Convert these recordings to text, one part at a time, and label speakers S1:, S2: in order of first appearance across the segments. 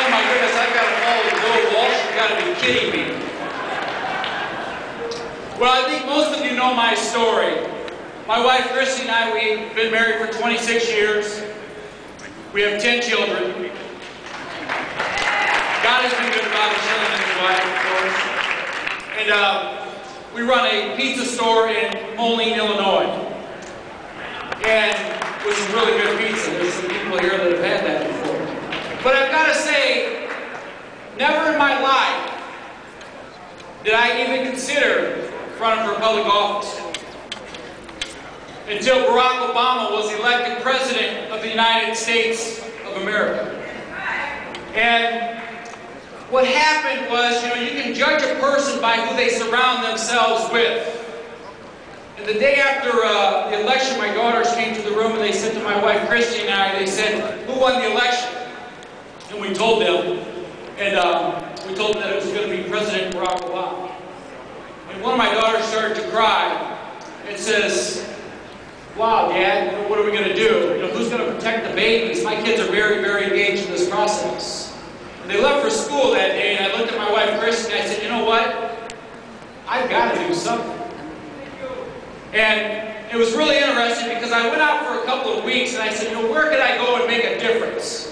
S1: Oh my goodness, I've got to follow Joe Walsh. You've got to be kidding me. Well, I think most of you know my story. My wife, Christy, and I, we've been married for 26 years. We have 10 children. God has been good to Father Schilling and his wife, of course. And we run a pizza store in Moline, Illinois. And with some really good pizza. There's some people here that have had that before. But I've got to say, never in my life did I even consider running for public office until Barack Obama was elected President of the United States of America. And what happened was, you can judge a person by who they surround themselves with. And the day after the election, my daughters came to the room and they said to my wife, Christy, and I, they said, who won the election? And we told them, and we told them that it was going to be President Barack Obama. And one of my daughters started to cry and says, wow, Dad, what are we going to do? Who's going to protect the babies? My kids are very, very engaged in this process. And they left for school that day, and I looked at my wife, Christy, and I said, you know what? I've got to do something. And it was really interesting because I went out for a couple of weeks and I said, where could I go and make a difference?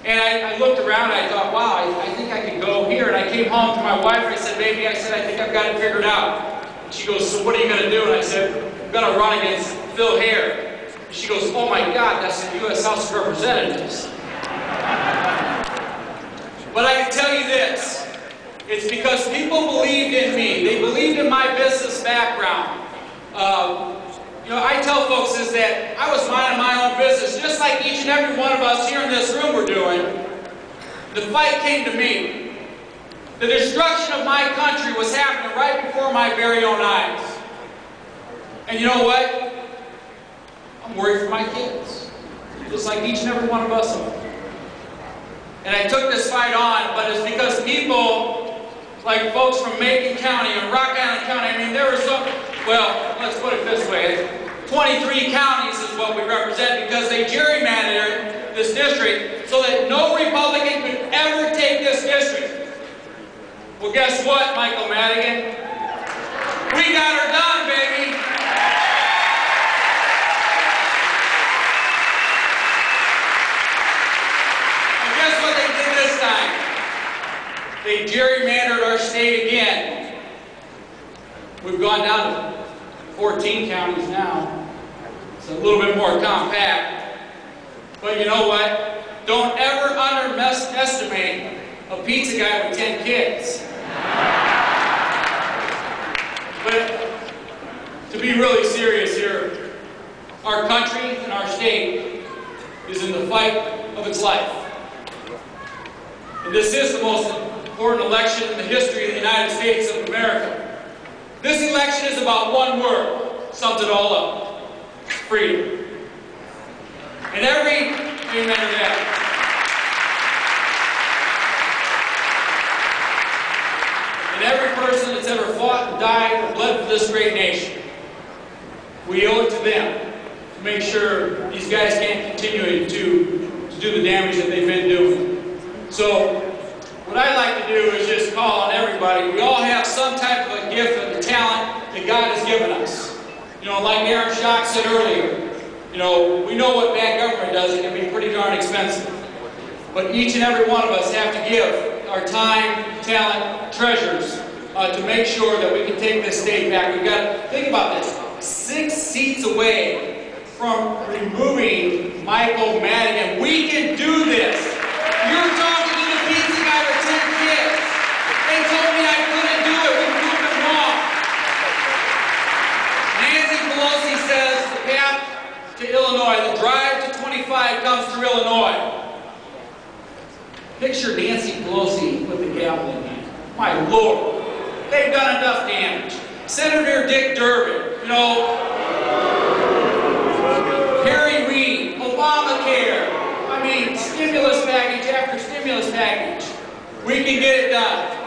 S1: And I looked around and I thought, wow, I think I could go here. And I came home to my wife and I said, baby, I think I've got it figured out. And she goes, so what are you going to do? And I said, I'm going to run against Phil Hare. And she goes, oh my God, that's the U.S. House of Representatives. But I can tell you this, it's because people believed in me. They believed in my business background. I tell folks is that I was minding my own business, just like each and every one of us here in this room were doing. The fight came to me. The destruction of my country was happening right before my very own eyes. And you know what? I'm worried for my kids, just like each and every one of us are. And I took this fight on, but it's because people, like folks from Macon County and Rock Island County, there were some, well, let's put it this way, 23 counties is what we represent because they gerrymandered this district so that no Republican could ever take this district. Well, guess what, Michael Madigan? We got her done, baby! And guess what they did this time? They gerrymandered our state again. We've gone down to 14 counties now. It's a little bit more compact. But you know what? Don't ever underestimate a pizza guy with 10 kids. But to be really serious here, our country and our state is in the fight of its life. And this is the most important election in the history of the United States of America. This election is about one word, sums it all up. Freedom. And amen to that. And every person that's ever fought and died or bled for this great nation, we owe it to them to make sure these guys can't continue to do the damage that they've been doing. So, what I'd like to do is just call on everybody. We all have some type of a gift of the talent that God has given us. Like Aaron Schock said earlier, we know what bad government does. It can be pretty darn expensive. But each and every one of us have to give our time, talent, treasures to make sure that we can take this state back. We've got to think about this. 6 seats away from removing Michael Madigan. We can do this. You're talking to the pizza guy with 10 kids. They told me I couldn't do it. We proved them wrong. Nancy Pelosi says the path to Illinois, the drive to 25 comes through Illinois. Picture Nancy Pelosi with the gavel in hand. My Lord, they've done enough damage. Senator Dick Durbin, Harry Reid, Obamacare. Stimulus package after stimulus package. We can get it done.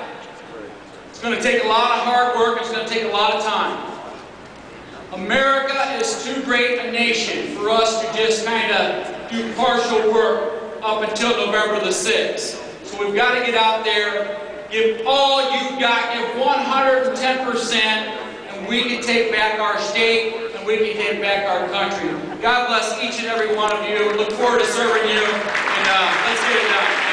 S1: It's going to take a lot of hard work. It's going to take a lot of time. America is too great a nation for us to just kind of do partial work. up until November the 6th. So we've got to get out there, give all you've got, give 110%, and we can take back our state, and we can take back our country. God bless each and every one of you. Look forward to serving you, and let's get it done.